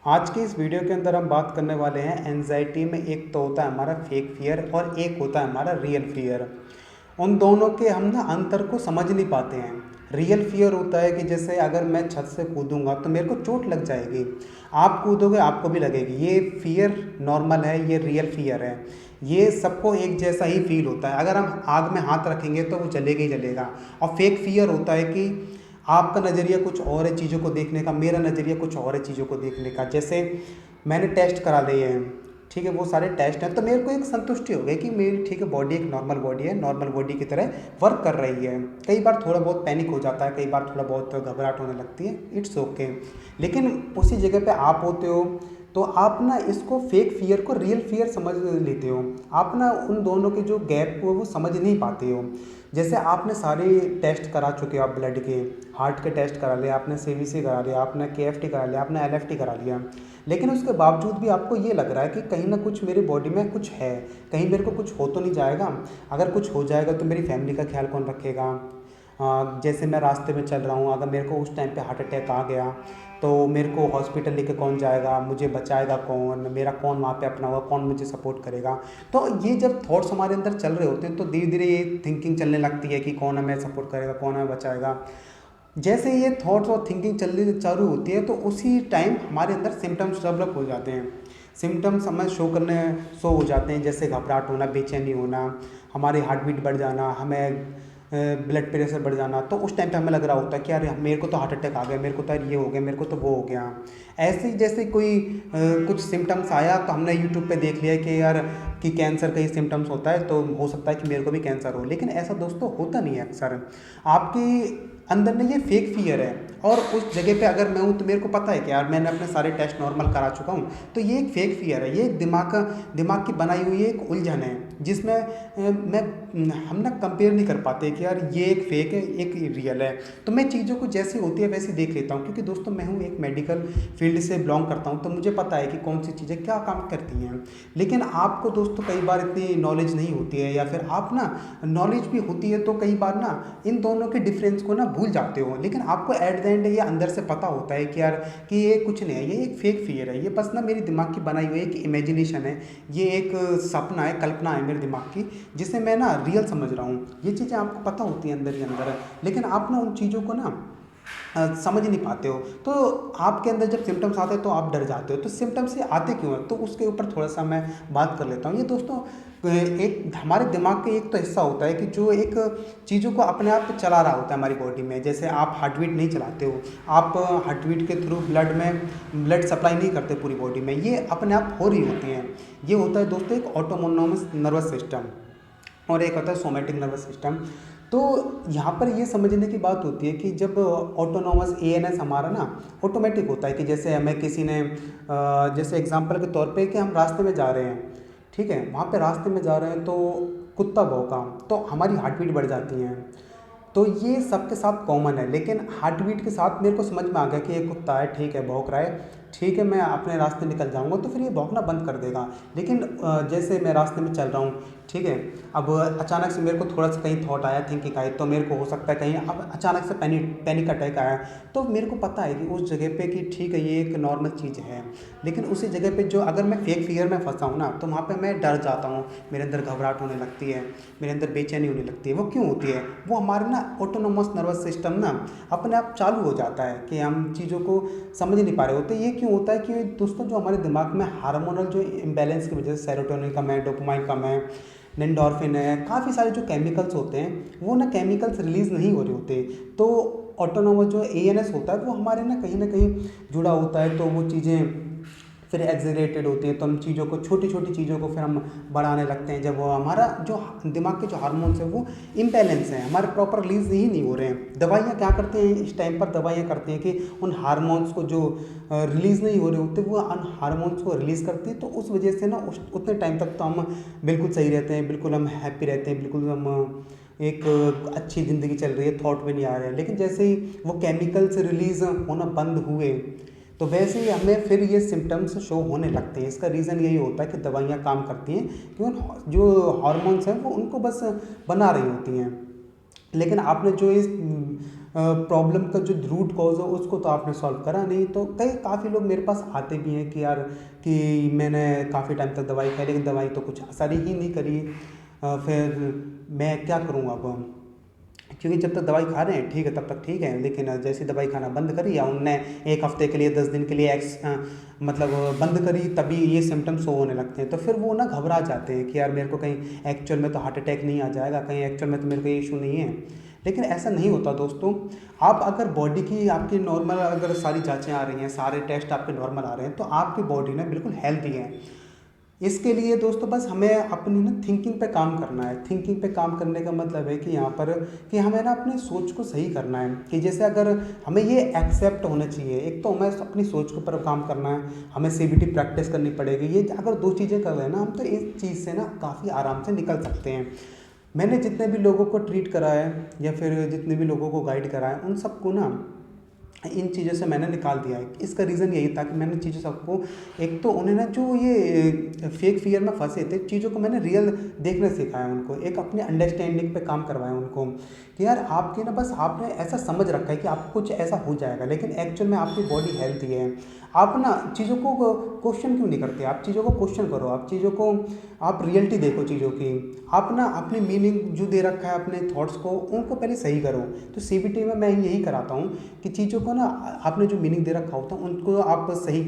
आज की इस वीडियो के अंदर हम बात करने वाले हैं एंजाइटी में। एक तो होता है हमारा फेक फियर और एक होता है हमारा रियल फियर। उन दोनों के हम ना अंतर को समझ नहीं पाते हैं। रियल फियर होता है कि जैसे अगर मैं छत से कूदूंगा तो मेरे को चोट लग जाएगी, आप कूदोगे आपको भी लगेगी। ये फियर नॉर्मल है, ये रियल फियर है। ये सबको एक जैसा ही फील होता है। अगर हम आग में हाथ रखेंगे तो वो जलेगा ही जलेगा। और फेक फियर होता है कि आपका नज़रिया कुछ और है चीज़ों को देखने का, मेरा नज़रिया कुछ और है चीज़ों को देखने का। जैसे मैंने टेस्ट करा लिए हैं, ठीक है, वो सारे टेस्ट हैं, तो मेरे को एक संतुष्टि हो गई कि मेरी ठीक है बॉडी एक नॉर्मल बॉडी है, नॉर्मल बॉडी की तरह वर्क कर रही है। कई बार थोड़ा बहुत पैनिक हो जाता है, कई बार थोड़ा बहुत घबराहट होने लगती है, इट्स ओके। लेकिन उसी जगह पे आप होते हो तो आप ना इसको फेक फियर को रियल फियर समझ लेते हो। आप ना उन दोनों के जो गैप को वो समझ नहीं पाते हो। जैसे आपने सारे टेस्ट करा चुके हो, आप ब्लड के, हार्ट के टेस्ट करा लिया आपने, सीवीसी करा लिया आपने, केएफटी करा लिया आपने, एलएफटी करा लिया, लेकिन उसके बावजूद भी आपको ये लग रहा है कि कहीं ना कुछ मेरी बॉडी में कुछ है, कहीं मेरे को कुछ हो तो नहीं जाएगा। अगर कुछ हो जाएगा तो मेरी फैमिली का ख्याल कौन रखेगा। जैसे मैं रास्ते में चल रहा हूँ, अगर मेरे को उस टाइम पे हार्ट अटैक आ गया तो मेरे को हॉस्पिटल लेके कौन जाएगा, मुझे बचाएगा कौन, मेरा कौन वहाँ पे अपना होगा, कौन मुझे सपोर्ट करेगा। तो ये जब थॉट्स हमारे अंदर चल रहे होते हैं तो धीरे धीरे ये थिंकिंग चलने लगती है कि कौन हमें सपोर्ट करेगा, कौन हमें बचाएगा। जैसे ये थॉट्स और थिंकिंग चलनी चालू होती है तो उसी टाइम हमारे अंदर सिम्टम्स डेवलप हो जाते हैं। सिम्टम्स हमें शो हो जाते हैं, जैसे घबराहट होना, बेचैनी होना, हमारी हार्ट बीट बढ़ जाना, हमें ब्लड प्रेशर बढ़ जाना। तो उस टाइम पे हमें लग रहा होता है कि यार मेरे को तो हार्ट अटैक आ गया, मेरे को तो यार ये हो गया, मेरे को तो वो हो गया। ऐसे ही जैसे कोई कुछ सिम्टम्स आया तो हमने यूट्यूब पे देख लिया कि यार कि कैंसर का ही सिम्टम्स होता है तो हो सकता है कि मेरे को भी कैंसर हो। लेकिन ऐसा दोस्तों होता नहीं है। अक्सर आपकी अंदर में ये फेक फियर है, और उस जगह पे अगर मैं हूँ तो मेरे को पता है कि यार मैंने अपने सारे टेस्ट नॉर्मल करा चुका हूँ। तो ये एक फेक फियर है, ये एक दिमाग की बनाई हुई एक उलझन है जिसमें हम ना कंपेयर नहीं कर पाते कि यार ये एक फेक है एक रियल है। तो मैं चीज़ों को जैसी होती है वैसी देख लेता हूँ, क्योंकि दोस्तों मैं हूँ एक मेडिकल फील्ड से बिलोंग करता हूँ, तो मुझे पता है कि कौन सी चीज़ें क्या काम करती हैं। लेकिन आपको दोस्तों कई बार इतनी नॉलेज नहीं होती है, या फिर आप ना नॉलेज भी होती है तो कई बार ना इन दोनों के डिफरेंस को ना भूल जाते हो। लेकिन आपको एट द एंड ये अंदर से पता होता है कि यार कि ये कुछ नहीं है, ये एक फेक फियर है, ये बस ना मेरी दिमाग की बनाई हुई एक इमेजिनेशन है, ये एक सपना है, कल्पना है मेरे दिमाग की, जिसे मैं ना रियल समझ रहा हूँ। ये चीज़ें आपको पता होती हैं अंदर ही अंदर, लेकिन आप ना उन चीज़ों को ना समझ नहीं पाते हो। तो आपके अंदर जब सिम्टम्स आते हैं तो आप डर जाते हो। तो सिम्टम्स ये आते क्यों हैं, तो उसके ऊपर थोड़ा सा मैं बात कर लेता हूँ। ये दोस्तों एक हमारे दिमाग का एक तो हिस्सा होता है कि जो एक चीज़ों को अपने आप चला रहा होता है हमारी बॉडी में। जैसे आप हार्ट बीट नहीं चलाते हो, आप हार्ट बीट के थ्रू ब्लड सप्लाई नहीं करते पूरी बॉडी में, ये अपने आप हो रही होती हैं। ये होता है दोस्तों एक ऑटोनोमस नर्वस सिस्टम, और एक होता है सोमैटिक नर्वस सिस्टम। तो यहाँ पर ये समझने की बात होती है कि जब ऑटोनोमस एएनएस हमारा ना ऑटोमेटिक होता है कि जैसे हमें किसी ने जैसे एग्जांपल के तौर पे कि हम रास्ते में जा रहे हैं, ठीक है, वहाँ पे रास्ते में जा रहे हैं तो कुत्ता भौंका तो हमारी हार्ट बीट बढ़ जाती है। तो ये सबके साथ कॉमन है, लेकिन हार्ट बीट के साथ मेरे को समझ में आ गया कि ये कुत्ता है, ठीक है, भौंक रहा है, ठीक है, मैं अपने रास्ते निकल जाऊंगा तो फिर ये भौंकना बंद कर देगा। लेकिन जैसे मैं रास्ते में चल रहा हूँ, ठीक है, अब अचानक से मेरे को थोड़ा सा कहीं थॉट आया, थिंकिंग आई, तो मेरे को हो सकता है कहीं अब अचानक से पैनिक अटैक आया, तो मेरे को पता है कि उस जगह पे कि ठीक है ये एक नॉर्मल चीज़ है। लेकिन उसी जगह पे जो अगर मैं फेक फियर में फंसा हूँ ना, तो वहाँ पे मैं डर जाता हूँ, मेरे अंदर घबराहट होने लगती है, मेरे अंदर बेचैनी होने लगती है। वो क्यों होती है, वो हमारे ना ऑटोनोमस नर्वस सिस्टम ना अपने आप चालू हो जाता है कि हम चीज़ों को समझ नहीं पा रहे होते। ये क्यों होता है कि दोस्तों जो हमारे दिमाग में हार्मोनल जो इम्बैलेंस की वजह से सेरोटोनिन कम है, डोपामाइन कम है, एंडोर्फिन है, काफ़ी सारे जो केमिकल्स होते हैं वो ना केमिकल्स रिलीज़ नहीं हो रहे होते। तो ऑटोनोमस जो एएनएस होता है वो हमारे ना कहीं जुड़ा होता है, तो वो चीज़ें फिर एग्जरेटेड होती है, तो हम चीज़ों को, छोटी छोटी चीज़ों को फिर हम बढ़ाने लगते हैं। जब वो हमारा जो दिमाग के जो हार्मोन्स हैं वो इम्बैलेंस हैं, हमारे प्रॉपर रिलीज ही नहीं हो रहे हैं। दवाइयाँ क्या करते हैं इस टाइम पर, दवाइयाँ करती हैं कि उन हार्मोन्स को जो रिलीज़ नहीं हो रहे होते वो उन हार्मोन्स को रिलीज़ करती है। तो उस वजह से ना उतने टाइम तक तो हम बिल्कुल सही रहते हैं, बिल्कुल हम हैप्पी रहते हैं, बिल्कुल हम एक अच्छी ज़िंदगी चल रही है, थॉट भी नहीं आ रहे हैं। लेकिन जैसे ही वो केमिकल्स रिलीज़ होना बंद हुए तो वैसे ही हमें फिर ये सिम्टम्स शो होने लगते हैं। इसका रीज़न यही होता है कि दवाइयाँ काम करती हैं कि उन जो हार्मोन्स हैं वो उनको बस बना रही होती हैं। लेकिन आपने जो इस प्रॉब्लम का जो रूट कॉज है उसको तो आपने सॉल्व करा नहीं। तो काफ़ी लोग मेरे पास आते भी हैं कि यार कि मैंने काफ़ी टाइम तक दवाई खाई लेकिन दवाई तो कुछ असर ही नहीं करी, फिर मैं क्या करूँ अब। क्योंकि जब तक दवाई खा रहे हैं ठीक है, तब तक ठीक है, लेकिन जैसे दवाई खाना बंद करी या उनने एक हफ्ते के लिए 10 दिन के लिए मतलब बंद करी, तभी ये सिम्टम्स शो होने लगते हैं। तो फिर वो ना घबरा जाते हैं कि यार मेरे को कहीं एक्चुअल में तो हार्ट अटैक नहीं आ जाएगा, कहीं एक्चुअल में तो मेरे को ये इशू नहीं है। लेकिन ऐसा नहीं होता दोस्तों। आप अगर बॉडी की आपकी नॉर्मल अगर सारी जांचें आ रही हैं, सारे टेस्ट आपके नॉर्मल आ रहे हैं, तो आपकी बॉडी ना बिल्कुल हेल्दी है। इसके लिए दोस्तों बस हमें अपनी ना थिंकिंग पे काम करना है। थिंकिंग पे काम करने का मतलब है कि यहाँ पर कि हमें ना अपनी सोच को सही करना है। कि जैसे अगर हमें ये एक्सेप्ट होना चाहिए, एक तो हमें अपनी सोच के ऊपर काम करना है, हमें सीबीटी प्रैक्टिस करनी पड़ेगी। ये अगर दो चीज़ें कर रहे हैं ना हम, तो इस चीज़ से ना काफ़ी आराम से निकल सकते हैं। मैंने जितने भी लोगों को ट्रीट करा है या फिर जितने भी लोगों को गाइड करा है, उन सबको ना इन चीज़ों से मैंने निकाल दिया है। इसका रीज़न यही था कि मैंने चीज़ों सबको, एक तो उन्हें ना जो ये फेक फियर में फंसे थे, चीज़ों को मैंने रियल देखना सिखाया उनको, एक अपने अंडरस्टैंडिंग पे काम करवाया उनको कि यार आपके ना बस आपने ऐसा समझ रखा है कि आपको कुछ ऐसा हो जाएगा, लेकिन एक्चुअल में आपकी बॉडी हेल्थी है। आप ना चीज़ों को क्वेश्चन क्यों नहीं करते, आप चीज़ों को क्वेश्चन करो, आप चीज़ों को आप रियलिटी देखो चीज़ों की। आप ना अपनी मीनिंग जो दे रखा है अपने थॉट्स को, उनको पहले सही करो। तो सीबीटी में मैं यही कराता हूँ कि चीज़ों को ना आपने जो मीनिंग दे रखा होता है उनको आप सही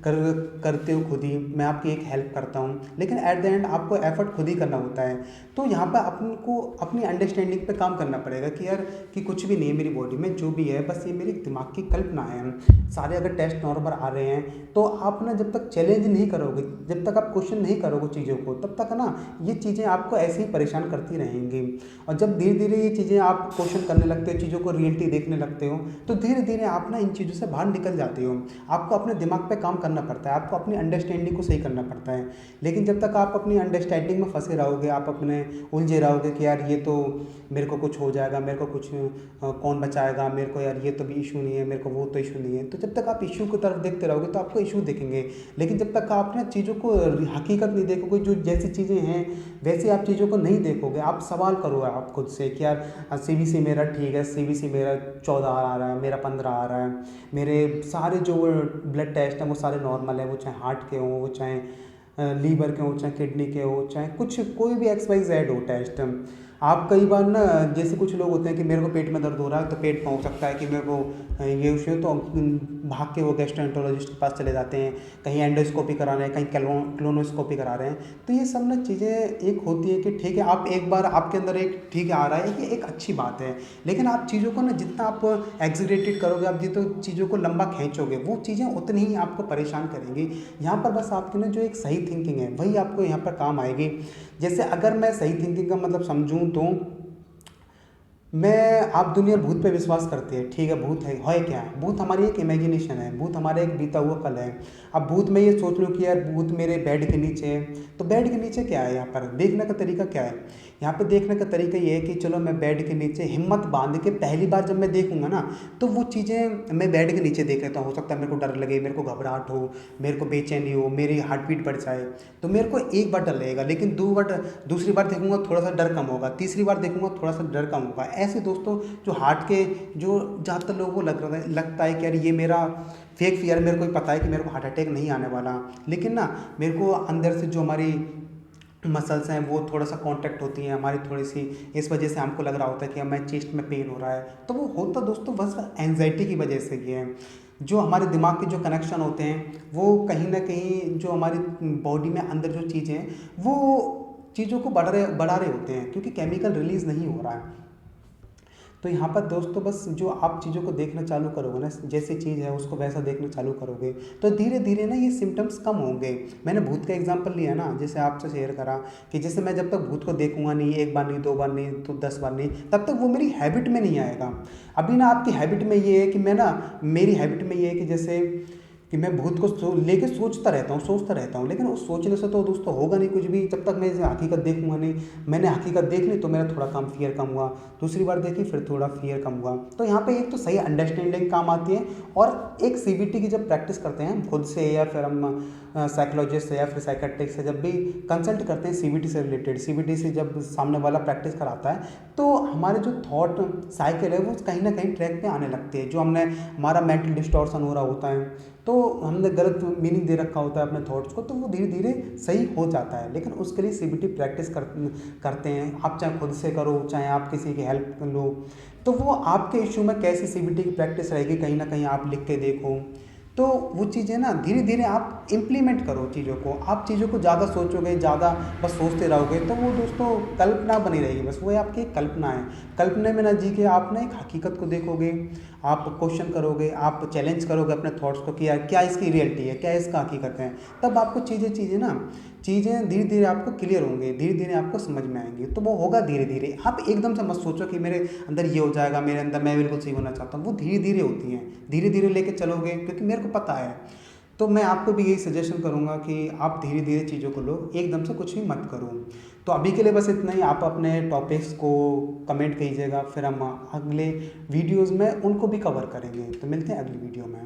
करते हो खुद ही, मैं आपकी एक हेल्प करता हूँ, लेकिन एट द एंड आपको एफर्ट खुद ही करना होता है। तो यहाँ पर आपको अपनी अंडरस्टैंडिंग पे काम करना पड़ेगा कि यार कि कुछ भी नहीं है मेरी बॉडी में, जो भी है बस ये मेरी दिमाग की कल्पना है। सारे अगर टेस्ट नॉर्मल आ रहे हैं तो आप ना जब तक चैलेंज नहीं करोगे, जब तक आप क्वेश्चन नहीं करोगे चीज़ों को, तब तक ना ये चीज़ें आपको ऐसे ही परेशान करती रहेंगी। और जब धीरे धीरे ये चीज़ें आप क्वेश्चन करने लगते हो, चीज़ों को रियलिटी देखने लगते हो, तो धीरे धीरे आप ना इन चीज़ों से बाहर निकल जाते हो। आपको अपने दिमाग पे काम करना पड़ता है, आपको अपनी अंडरस्टैंडिंग को सही करना पड़ता है। लेकिन जब तक आप अपनी अंडरस्टैंडिंग में फंसे रहोगे, आप अपने उलझे रहोगे कि यार ये तो मेरे को कुछ हो जाएगा, मेरे को कुछ कौन बचाएगा, मेरे को यार ये तो भी इशू नहीं है, मेरे को वो तो इशू नहीं है, तो जब तक आप इशू की तरफ देखते रहोगे तो आपको इशू दिखेंगे। लेकिन जब तक आप ना चीज़ों को हकीकत नहीं देखोगे, जो जैसी चीज़ें हैं वैसे आप चीज़ों को नहीं देखोगे, आप सवाल करो आप खुद से कि यार सीबीसी मेरा ठीक है, सीबीसी मेरा 14 आ रहा है, मेरा 15 आ रहा है, मेरे सारे जो ब्लड टेस्ट हैं वो सारे नॉर्मल है, वो चाहे हार्ट के हों, वो चाहे लीवर के हो, चाहे किडनी के हो, चाहे कुछ कोई भी XYZ हो टेस्ट। आप कई बार ना जैसे कुछ लोग होते हैं कि मेरे को पेट में दर्द हो रहा है, तो पेट में हो सकता है कि मेरे को ये इशू है, तो भाग के वो गैस्ट्रोएंटरोलॉजिस्ट के पास चले जाते हैं, कहीं एंडोस्कोपी करा रहे हैं, कहीं क्लोनोस्कोपी करा रहे हैं। तो ये सब ना चीज़ें एक होती है कि ठीक है आप एक बार आपके अंदर एक ठीक है आ रहा है, ये एक अच्छी बात है, लेकिन आप चीज़ों को ना जितना आप एग्जीरेटेड करोगे, आप जितना चीज़ों को लंबा खींचोगे, वो चीज़ें उतनी ही आपको परेशान करेंगी। यहाँ पर बस आपकी ना जो एक सही थिंकिंग है वही आपको यहाँ पर काम आएगी। जैसे अगर मैं सही थिंकिंग का मतलब समझूं तो मैं, आप दुनिया भूत पे विश्वास करते हैं, ठीक है, भूत है क्या है, भूत हमारी एक इमेजिनेशन है, भूत हमारा एक बीता हुआ कल है। अब भूत में ये सोच लूँ कि यार भूत मेरे बेड के नीचे है, तो बेड के नीचे क्या है, यहाँ पर देखने का तरीका क्या है, यहाँ पे देखने का तरीका ये है कि चलो मैं बेड के नीचे हिम्मत बांध के पहली बार जब मैं देखूंगा ना, तो वो चीज़ें मैं बेड के नीचे देख लेता हूँ। हो सकता है मेरे को डर लगे, मेरे को घबराहट हो, मेरे को बेचैनी हो, मेरी हार्ट बीट बढ़ जाए, तो मेरे को एक बार डर लगेगा, लेकिन दूसरी बार देखूंगा थोड़ा सा डर कम होगा, तीसरी बार देखूंगा थोड़ा सा डर कम होगा। ऐसे दोस्तों जो हार्ट के जो ज़्यादातर लोगों को लगता है कि यार ये मेरा फेक फियर, मेरे को पता है कि मेरे को हार्ट अटैक नहीं आने वाला, लेकिन ना मेरे को अंदर से जो हमारी मसल्स हैं वो थोड़ा सा कांटेक्ट होती हैं हमारी थोड़ी सी, इस वजह से हमको लग रहा होता है कि हमें चेस्ट में पेन हो रहा है, तो वो होता दोस्तों बस एंजाइटी की वजह से ये है। जो हमारे दिमाग के जो कनेक्शन होते हैं वो कहीं ना कहीं जो हमारी बॉडी में अंदर जो चीज़ें हैं वो चीज़ों को बढ़ा रहे होते हैं, क्योंकि केमिकल रिलीज़ नहीं हो रहा है। तो यहाँ पर दोस्तों बस जो आप चीज़ों को देखना चालू करोगे ना, जैसी चीज़ है उसको वैसा देखना चालू करोगे, तो धीरे धीरे ना ये सिम्टम्स कम होंगे। मैंने भूत का एग्जांपल लिया ना, जैसे आपसे शेयर करा कि जैसे मैं जब तक भूत को देखूंगा नहीं, एक बार नहीं, 2 बार नहीं, तो 10 बार नहीं, तब तक वो मेरी हैबिट में नहीं आएगा। अभी ना आपकी हैबिट में ये है कि मैं ना, मेरी हैबिट में ये है कि जैसे कि मैं भूत को लेके सोचता रहता हूँ, लेकिन उस सोचने से तो दोस्तों होगा नहीं कुछ भी, जब तक मैं इसे हकीकत देखूंगा नहीं। मैंने हकीकत देख ली तो मेरा थोड़ा कम फियर कम हुआ, दूसरी बार देखी फिर थोड़ा फियर कम हुआ। तो यहाँ पे एक तो सही अंडरस्टैंडिंग काम आती है, और एक सीबीटी की जब प्रैक्टिस करते हैं हम खुद से, या फिर हम साइकोलॉजिस्ट से या फिर साइकेट्रिस्ट से जब भी कंसल्ट करते हैं सीबीटी से रिलेटेड, सीबीटी से जब सामने वाला प्रैक्टिस कराता है, तो हमारे जो थॉट साइकिल है वो कहीं ना कहीं ट्रैक पे आने लगती है। जो हमारा मेंटल डिस्टॉर्शन हो रहा होता है, तो हमने गलत मीनिंग दे रखा होता है अपने थॉट्स को, तो वो धीरे धीरे सही हो जाता है। लेकिन उसके लिए सीबीटी प्रैक्टिस करते हैं, आप चाहे खुद से करो चाहे आप किसी की हेल्प लो, तो वो आपके इशू में कैसी सीबीटी की प्रैक्टिस रहेगी कहीं ना कहीं आप लिख के देखो, तो वो चीज़ें ना धीरे धीरे आप इम्प्लीमेंट करो चीज़ों को। आप चीज़ों को ज़्यादा सोचोगे, ज़्यादा बस सोचते रहोगे, तो वो दोस्तों कल्पना बनी रहेगी, बस वो आपकी एक कल्पना है। कल्पना में ना जी के आप ना एक हकीकत को देखोगे, आप क्वेश्चन करोगे, आप चैलेंज करोगे अपने थॉट्स को कि यार क्या इसकी रियलिटी है, क्या इसका हकीकत है, तब आपको चीज़ें धीरे धीरे आपको क्लियर होंगे, धीरे धीरे आपको समझ में आएंगी। तो वो होगा धीरे धीरे, आप एकदम से मत सोचो कि मेरे अंदर ये हो जाएगा, मेरे अंदर मैं बिल्कुल सही होना चाहता हूँ। वो धीरे धीरे होती हैं, धीरे धीरे लेके चलोगे, क्योंकि मेरे को पता है। तो मैं आपको भी यही सजेशन करूँगा कि आप धीरे धीरे चीज़ों को लो, एकदम से कुछ भी मत करो। तो अभी के लिए बस इतना ही। आप अपने टॉपिक्स को कमेंट कीजिएगा, फिर हम अगले वीडियोज़ में उनको भी कवर करेंगे। तो मिलते हैं अगली वीडियो में।